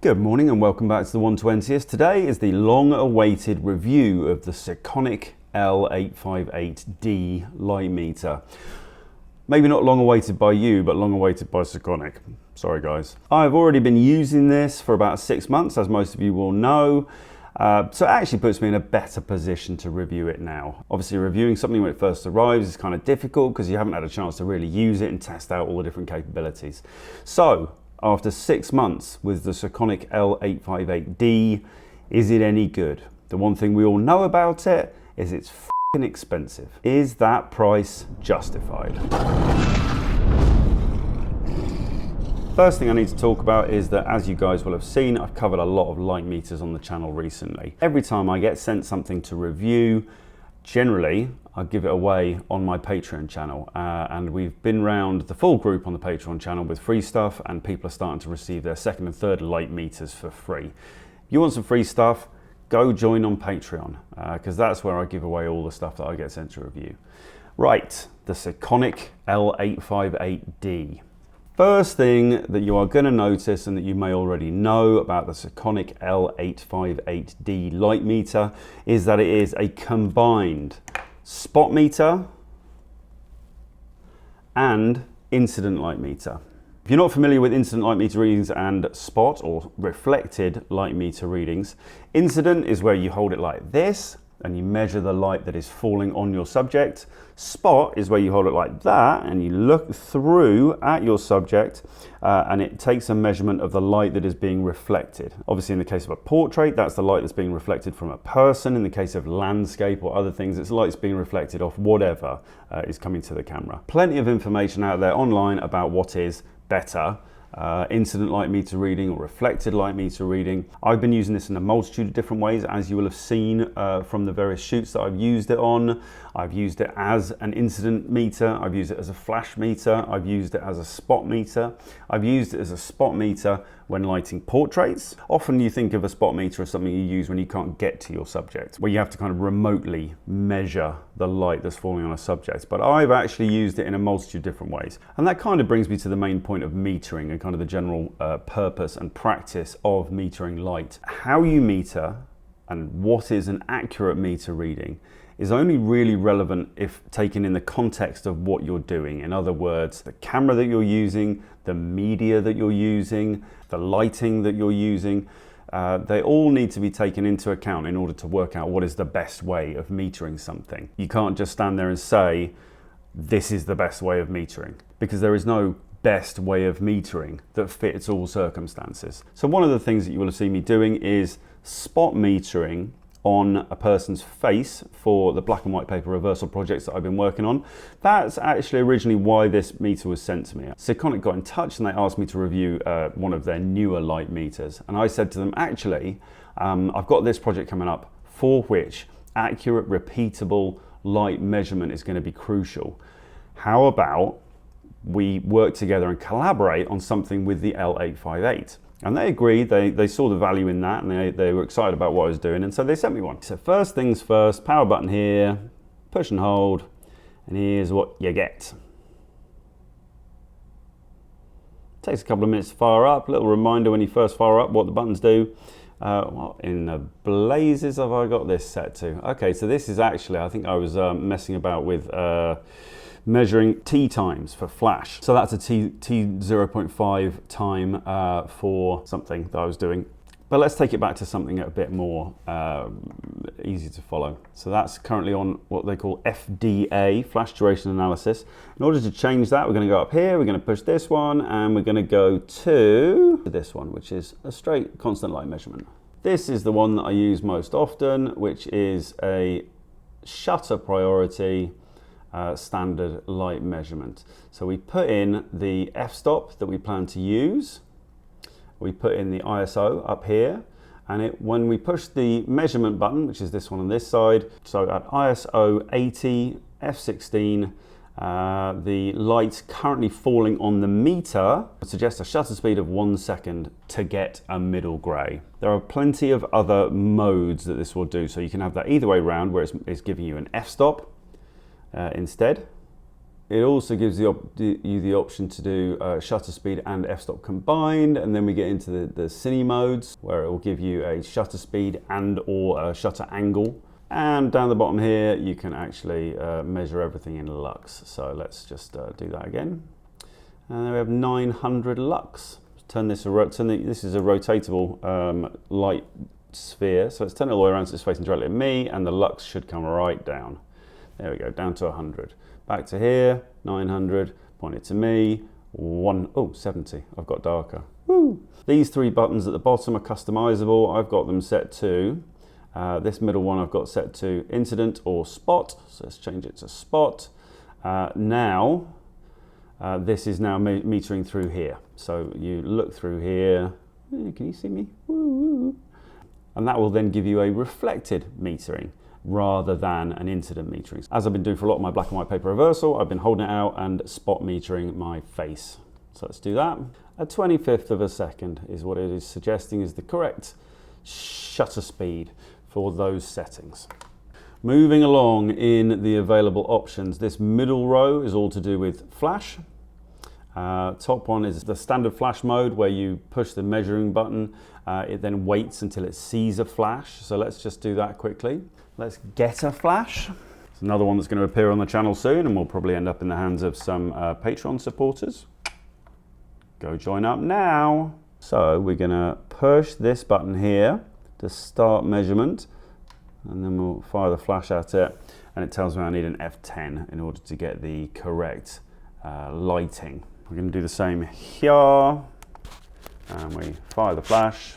Good morning and welcome back to the 120th. Today is the long-awaited review of the Sekonic L858-D light meter. Maybe not long-awaited by you, but long-awaited by Sekonic. Sorry guys. I've already been using this for about 6 months, as most of you will know. So it actually puts me in a better position to review it now. Obviously reviewing something when it first arrives is kind of difficult because you haven't had a chance to really use it and test out all the different capabilities. So after 6 months with the Sekonic L858-D, is it any good? The one thing we all know about it is it's f***ing expensive. Is that price justified? First thing I need to talk about is that, as you guys will have seen, I've covered a lot of light meters on the channel recently. Every time I get sent something to review, generally I give it away on my Patreon channel, and we've been round the full group on the Patreon channel with free stuff, and people are starting to receive their second and third light meters for free. If you want some free stuff, go join on Patreon, because that's where I give away all the stuff that I get sent to review. Right, the Sekonic L858-D. First thing that you are going to notice, and that you may already know about the Sekonic L858-D light meter, is that it is a combined spot meter and incident light meter. If you're not familiar with incident light meter readings and spot or reflected light meter readings, incident is where you hold it like this and you measure the light that is falling on your subject. Spot is where you hold it like that and you look through at your subject and it takes a measurement of the light that is being reflected. Obviously in the case of a portrait, that's the light that's being reflected from a person. In the case of landscape or other things, it's the light that's being reflected off whatever is coming to the camera. Plenty of information out there online about what is better. Incident light meter reading or reflected light meter reading. I've been using this in a multitude of different ways, as you will have seen from the various shoots that I've used it on. I've used it as an incident meter, I've used it as a flash meter, I've used it as a spot meter. I've used it as a spot meter when lighting portraits. Often you think of a spot meter as something you use when you can't get to your subject, where you have to kind of remotely measure the light that's falling on a subject. But I've actually used it in a multitude of different ways. And that kind of brings me to the main point of metering and kind of the general purpose and practice of metering light. How you meter and what is an accurate meter reading is only really relevant if taken in the context of what you're doing. In other words, the camera that you're using, the media that you're using, the lighting that you're using, they all need to be taken into account in order to work out what is the best way of metering something. You can't just stand there and say, this is the best way of metering, because there is no best way of metering that fits all circumstances. So one of the things that you will have seen me doing is spot metering on a person's face for the black and white paper reversal projects that I've been working on. That's actually originally why this meter was sent to me. Sekonic got in touch and they asked me to review one of their newer light meters. And I said to them, actually, I've got this project coming up for which accurate, repeatable light measurement is going to be crucial. How about we work together and collaborate on something with the L858? And they agreed, they saw the value in that, and they were excited about what I was doing, and so they sent me one. So first things first, power button here, push and hold, and here's what you get. Takes a couple of minutes to fire up. Little reminder when you first fire up what the buttons do. What in the blazes have I got this set to? Okay, so this is actually, I think I was messing about with measuring T times for flash. So that's a T 0.5 time for something that I was doing. But let's take it back to something a bit more easy to follow. So that's currently on what they call FDA, flash duration analysis. In order to change that, we're going to go up here, we're going to push this one, and we're going to go to this one, which is a straight constant light measurement. This is the one that I use most often, which is a shutter priority standard light measurement. So we put in the f-stop that we plan to use, we put in the ISO up here, and when we push the measurement button, which is this one on this side, so at ISO 80 f16, the light currently falling on the meter suggests a shutter speed of 1 second to get a middle grey. There are plenty of other modes that this will do, so you can have that either way around, where it's giving you an f-stop instead, It also gives you the option to do shutter speed and f-stop combined, and then we get into the cine modes where it will give you a shutter speed and or a shutter angle. And down the bottom here, you can actually measure everything in lux. So let's just do that again. And then we have 900 lux. This is a rotatable light sphere, so let's turn it all the way around so it's facing directly at me, and the lux should come right down. There we go, down to 100. Back to here, 900, point it to me, 70, I've got darker. Woo! These three buttons at the bottom are customizable. I've got them set to, this middle one I've got set to incident or spot, so let's change it to spot. This is now metering through here. So you look through here, can you see me? Woo! And that will then give you a reflected metering rather than an incident metering. As I've been doing for a lot of my black and white paper reversal, I've been holding it out and spot metering my face. So let's do that. A 25th of a second is what it is suggesting is the correct shutter speed for those settings. Moving along in the available options, this middle row is all to do with flash. Top one is the standard flash mode where you push the measuring button, it then waits until it sees a flash. So let's just do that quickly. Let's get a flash. It's another one that's going to appear on the channel soon and will probably end up in the hands of some Patreon supporters. Go join up now. So we're going to push this button here to start measurement, and then we'll fire the flash at it, and it tells me I need an F10 in order to get the correct lighting. We're going to do the same here, and we fire the flash,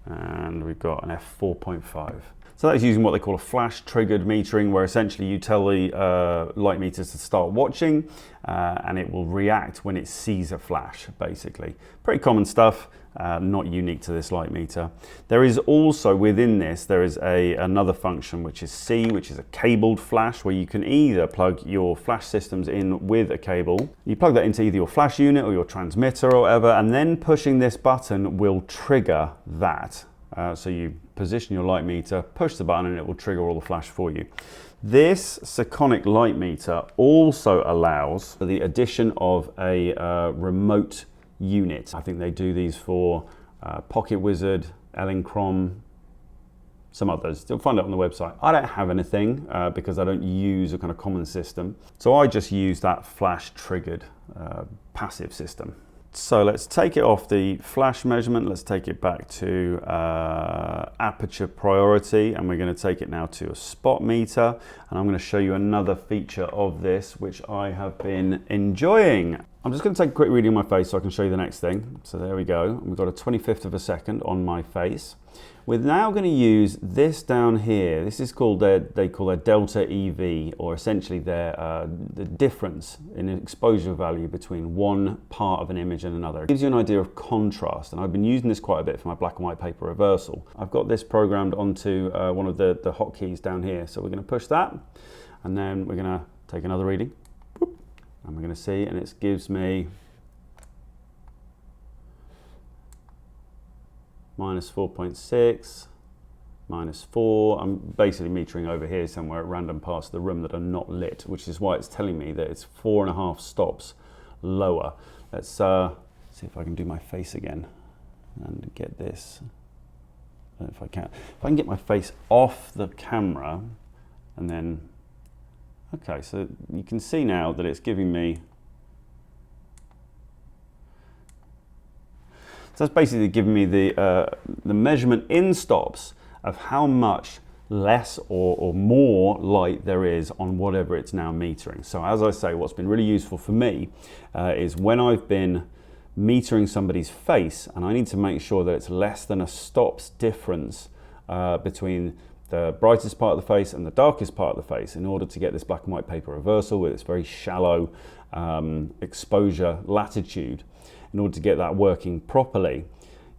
and we've got an F4.5. So that is using what they call a flash triggered metering, where essentially you tell the light meters to start watching and it will react when it sees a flash, basically. Pretty common stuff, not unique to this light meter. There is also within this, there is another function which is C, which is a cabled flash, where you can either plug your flash systems in with a cable. You plug that into either your flash unit or your transmitter or whatever, and then pushing this button will trigger that. So you position your light meter, push the button, and it will trigger all the flash for you. This Sekonic light meter also allows for the addition of a remote unit. I think they do these for Pocket Wizard, Elinchrom, some others. You'll find it on the website. I don't have anything because I don't use a kind of common system. So I just use that flash triggered passive system. So let's take it off the flash measurement. Let's take it back to aperture priority, and we're going to take it now to a spot meter. And I'm going to show you another feature of this, which I have been enjoying. I'm just going to take a quick reading of my face so I can show you the next thing. So there we go. We've got a 25th of a second on my face. We're now going to use this down here. This is called they call their delta EV, or essentially the difference in exposure value between one part of an image and another. It gives you an idea of contrast, and I've been using this quite a bit for my black and white paper reversal. I've got this programmed onto one of the hotkeys down here. So we're going to push that, and then we're going to take another reading, and we're going to see, and it gives me -4.6, -4. I'm basically metering over here somewhere at random parts of the room that are not lit, which is why it's telling me that it's 4.5 stops lower. Let's see if I can do my face again and get this. I don't know if I can. If I can get my face off the camera, and then, okay, so you can see now that it's giving me, so that's basically giving me the measurement in stops of how much less or more light there is on whatever it's now metering. So as I say, what's been really useful for me is when I've been metering somebody's face and I need to make sure that it's less than a stops difference between the brightest part of the face and the darkest part of the face in order to get this black and white paper reversal with its very shallow exposure latitude. In order to get that working properly,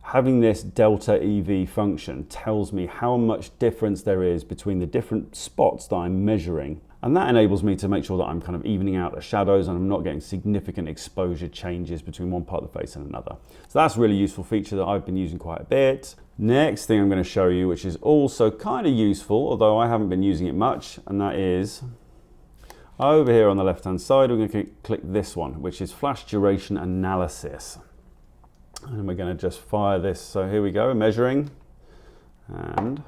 having this delta EV function tells me how much difference there is between the different spots that I'm measuring. And that enables me to make sure that I'm kind of evening out the shadows and I'm not getting significant exposure changes between one part of the face and another. So that's a really useful feature that I've been using quite a bit. Next thing I'm going to show you, which is also kind of useful, although I haven't been using it much, and that is Over here on the left-hand side, we're going to click this one, which is flash duration analysis. And we're going to just fire this. So here we go, measuring. And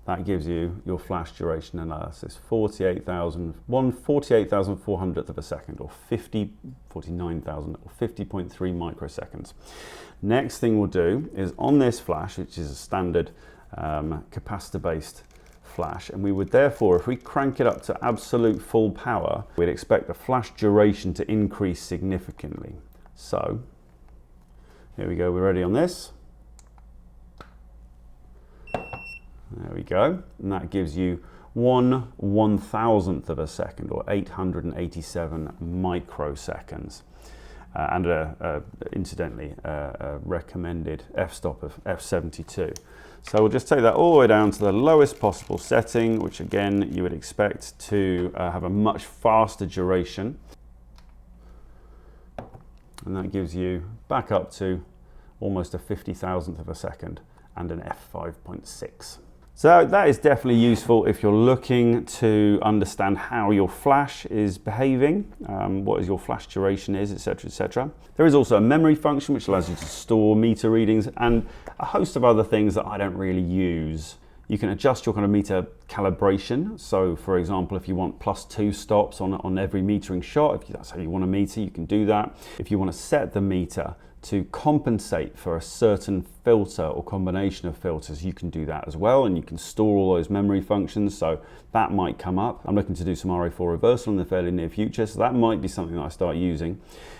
that gives you your flash duration analysis, 48,400th of a second, or 49,000, or 50.3 microseconds. Next thing we'll do is on this flash, which is a standard capacitor-based flash, and we would therefore, if we crank it up to absolute full power, we'd expect the flash duration to increase significantly. So here we go, we're ready on this. There we go, and that gives you 1/1000th of a second, or 887 microseconds. And incidentally, a recommended f-stop of f72. So we'll just take that all the way down to the lowest possible setting, which again, you would expect to have a much faster duration. And that gives you back up to almost a 50,000th of a second and an f5.6. So that is definitely useful if you're looking to understand how your flash is behaving, what your flash duration is, etc., etc. There is also a memory function which allows you to store meter readings and a host of other things that I don't really use. You can adjust your kind of meter calibration. So for example, if you want +2 stops on every metering shot, if that's how you want to meter, you can do that. If you want to set the meter to compensate for a certain filter or combination of filters, you can do that as well, and you can store all those memory functions, so that might come up. I'm looking to do some RA4 reversal in the fairly near future, so that might be something that I start using.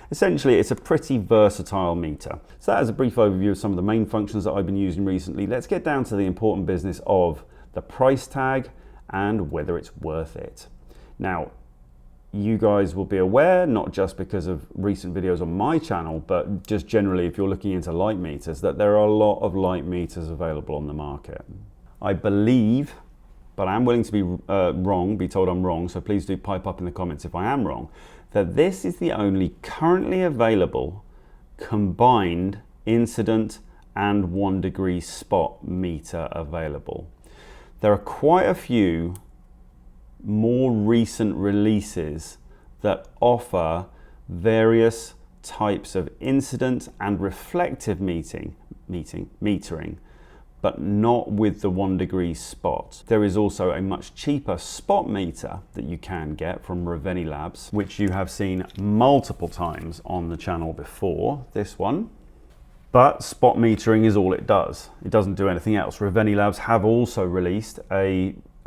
Essentially, it's a pretty versatile meter. So that is a brief overview of some of the main functions that I've been using recently. Let's get down to the important business of the price tag and whether it's worth it. Now, you guys will be aware, not just because of recent videos on my channel, but just generally if you're looking into light meters, that there are a lot of light meters available on the market. I believe, but I'm willing to be wrong, be told I'm wrong, so please do pipe up in the comments if I am wrong, that this is the only currently available combined incident and 1 degree spot meter available. There are quite a few more recent releases that offer various types of incident and reflective metering, but not with the 1 degree spot. There is also a much cheaper spot meter that you can get from Reveni Labs, which you have seen multiple times on the channel before, this one. But spot metering is all it does. It doesn't do anything else. Reveni Labs have also released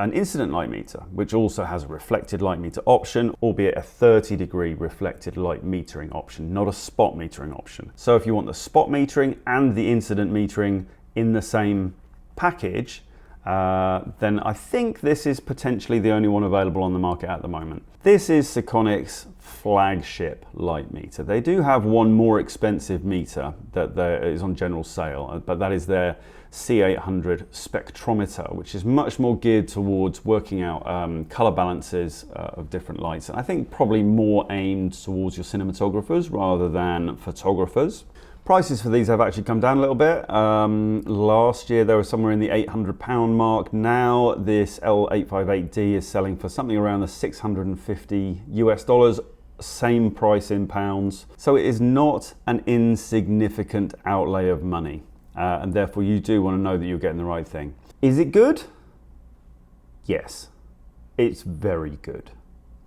an incident light meter, which also has a reflected light meter option, albeit a 30 degree reflected light metering option, not a spot metering option. So if you want the spot metering and the incident metering in the same package, then I think this is potentially the only one available on the market at the moment. This is Sekonic's flagship light meter. They do have one more expensive meter that is on general sale, but that is their C800 spectrometer, which is much more geared towards working out color balances of different lights. And I think probably more aimed towards your cinematographers rather than photographers. Prices for these have actually come down a little bit. Last year they were somewhere in the £800 mark. Now this L858-D is selling for something around the $650 US, same price in pounds. So it is not an insignificant outlay of money. And therefore you do want to know that you're getting the right thing. Is it good? Yes, it's very good.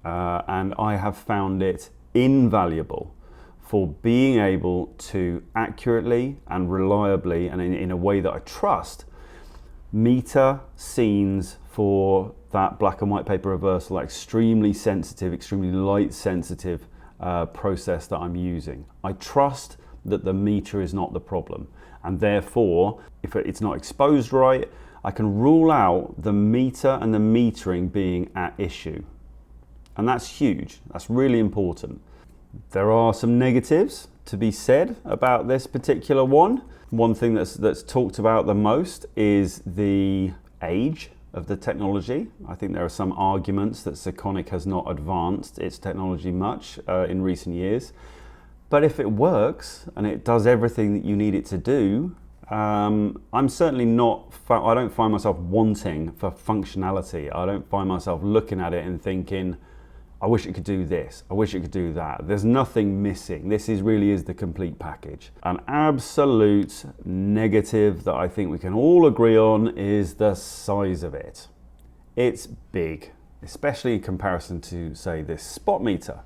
And I have found it invaluable for being able to accurately and reliably, and in a way that I trust, meter scenes for that black and white paper reversal, extremely sensitive, extremely light sensitive process that I'm using. I trust that the meter is not the problem, and therefore if it's not exposed right, I can rule out the meter and the metering being at issue. And that's huge, that's really important. There are some negatives to be said about this particular one. One thing that's talked about the most is the age of the technology. I think there are some arguments that Sekonic has not advanced its technology much in recent years. But if it works and it does everything that you need it to do, I'm certainly not, I don't find myself wanting for functionality. I don't find myself looking at it and thinking, I wish it could do this, I wish it could do that. There's nothing missing. This really is the complete package. An absolute negative that I think we can all agree on is the size of it. It's big, especially in comparison to, say, this spot meter,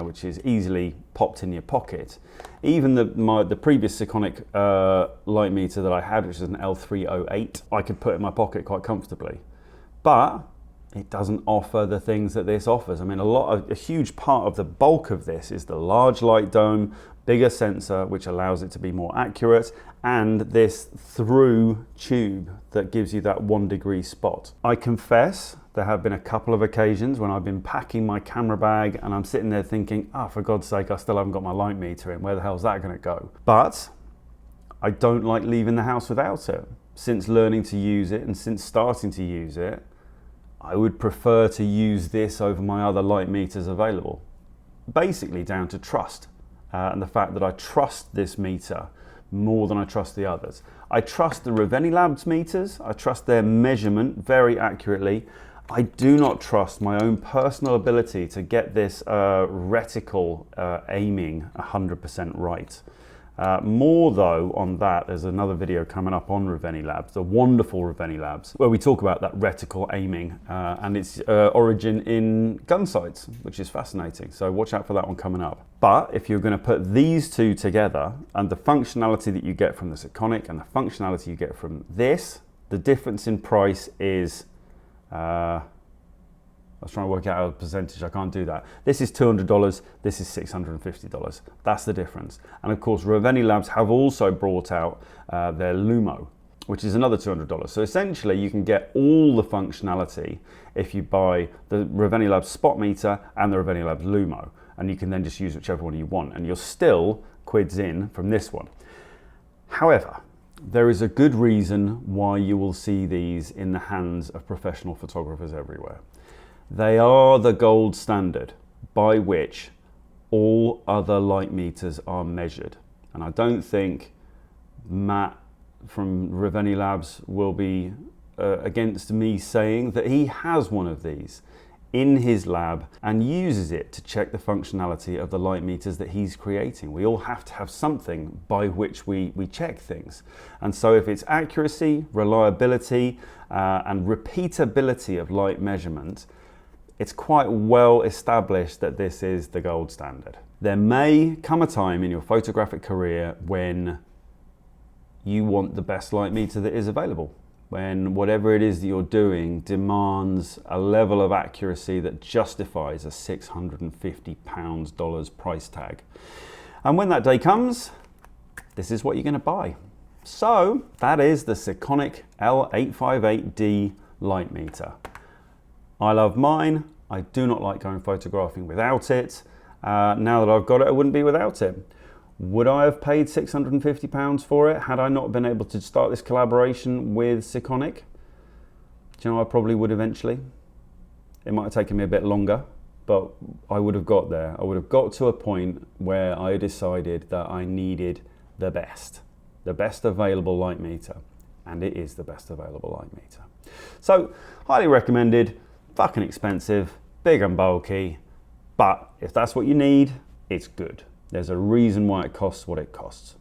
which is easily popped in your pocket. Even the previous Sekonic light meter that I had, which is an L858, I could put in my pocket quite comfortably. But it doesn't offer the things that this offers. I mean, a huge part of the bulk of this is the large light dome, bigger sensor, which allows it to be more accurate, and this through tube that gives you that 1 degree spot. I confess, there have been a couple of occasions when I've been packing my camera bag and I'm sitting there thinking, oh, for God's sake, I still haven't got my light meter in. Where the hell's that gonna go? But I don't like leaving the house without it. Since learning to use it and since starting to use it, I would prefer to use this over my other light meters available. Basically down to trust and the fact that I trust this meter more than I trust the others. I trust the Reveni Labs meters, I trust their measurement very accurately. I do not trust my own personal ability to get this reticle aiming 100% right. More though on that, there's another video coming up on Reveni Labs, the wonderful Reveni Labs, where we talk about that reticle aiming and its origin in gun sights, which is fascinating. So watch out for that one coming up. But if you're going to put these two together and the functionality that you get from the Sekonic and the functionality you get from this, the difference in price is, I was trying to work out a percentage, I can't do that. This is $200, this is $650. That's the difference. And of course, Reveni Labs have also brought out their Lumo, which is another $200. So essentially you can get all the functionality if you buy the Reveni Labs spot meter and the Reveni Labs Lumo. And you can then just use whichever one you want. And you're still quids in from this one. However, there is a good reason why you will see these in the hands of professional photographers everywhere. They are the gold standard by which all other light meters are measured. And I don't think Matt from Reveni Labs will be against me saying that he has one of these in his lab and uses it to check the functionality of the light meters that he's creating. We all have to have something by which we check things. And so if it's accuracy, reliability, and repeatability of light measurement, it's quite well established that this is the gold standard. There may come a time in your photographic career when you want the best light meter that is available, when whatever it is that you're doing demands a level of accuracy that justifies a $650 price tag. And when that day comes, this is what you're going to buy. So that is the Sekonic L858-D light meter. I love mine. I do not like going photographing without it. Now that I've got it, I wouldn't be without it. Would I have paid £650 for it had I not been able to start this collaboration with Sekonic? Do you know, I probably would eventually. It might have taken me a bit longer, but I would have got there. I would have got to a point where I decided that I needed the best available light meter. And it is the best available light meter. So, highly recommended, fucking expensive, big and bulky, but if that's what you need, it's good. There's a reason why it costs what it costs.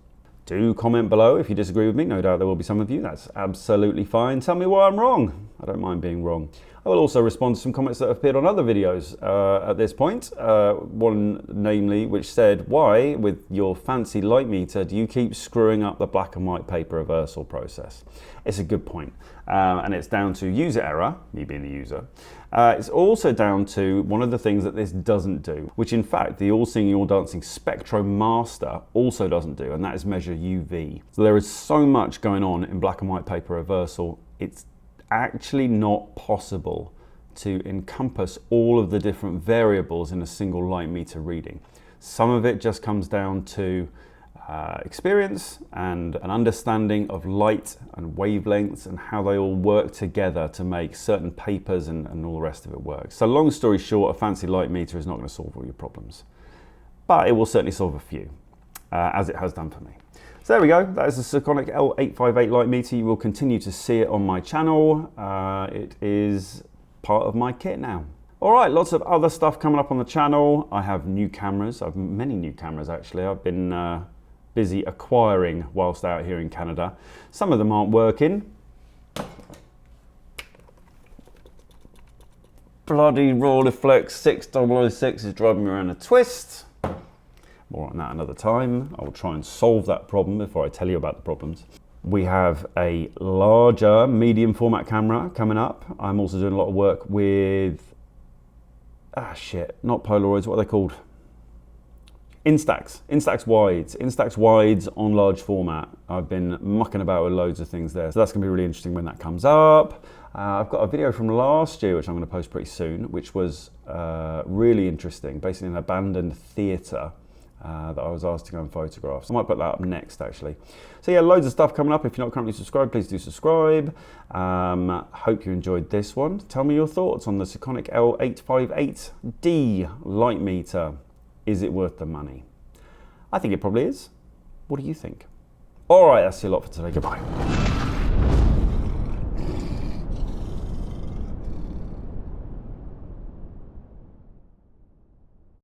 Do comment below if you disagree with me. No doubt there will be some of you. That's absolutely fine. Tell me why I'm wrong. I don't mind being wrong. I will also respond to some comments that have appeared on other videos at this point. One namely which said, why with your fancy light meter do you keep screwing up the black and white paper reversal process? It's a good point. And it's down to user error, me being the user. It's also down to one of the things that this doesn't do, which in fact the All Seeing All Dancing SpectroMaster also doesn't do, and that is measure UV. So there is so much going on in black and white paper reversal, it's actually not possible to encompass all of the different variables in a single light meter reading. Some of it just comes down to experience and an understanding of light and wavelengths and how they all work together to make certain papers and all the rest of it work. So long story short, a fancy light meter is not going to solve all your problems, but it will certainly solve a few, as it has done for me. So there we go, that is the Sekonic L858 light meter. You will continue to see it on my channel. It is part of my kit now. All right, lots of other stuff coming up on the channel. I have new cameras. I have many new cameras actually. I've been busy acquiring whilst out here in Canada. Some of them aren't working. Bloody Rolleiflex 6006 is driving me around a twist. More on that another time. I'll try and solve that problem before I tell you about the problems. We have a larger medium format camera coming up. I'm also doing a lot of work with, not Polaroids, what are they called? Instax wides on large format. I've been mucking about with loads of things there. So that's gonna be really interesting when that comes up. I've got a video from last year, which I'm gonna post pretty soon, which was really interesting, basically an abandoned theatre that I was asked to go and photograph. So I might put that up next actually. So yeah, loads of stuff coming up. If you're not currently subscribed, please do subscribe. Hope you enjoyed this one. Tell me your thoughts on the Sekonic L858-D light meter. Is it worth the money? I think it probably is. What do you think? All right, that's a lot for today. Goodbye.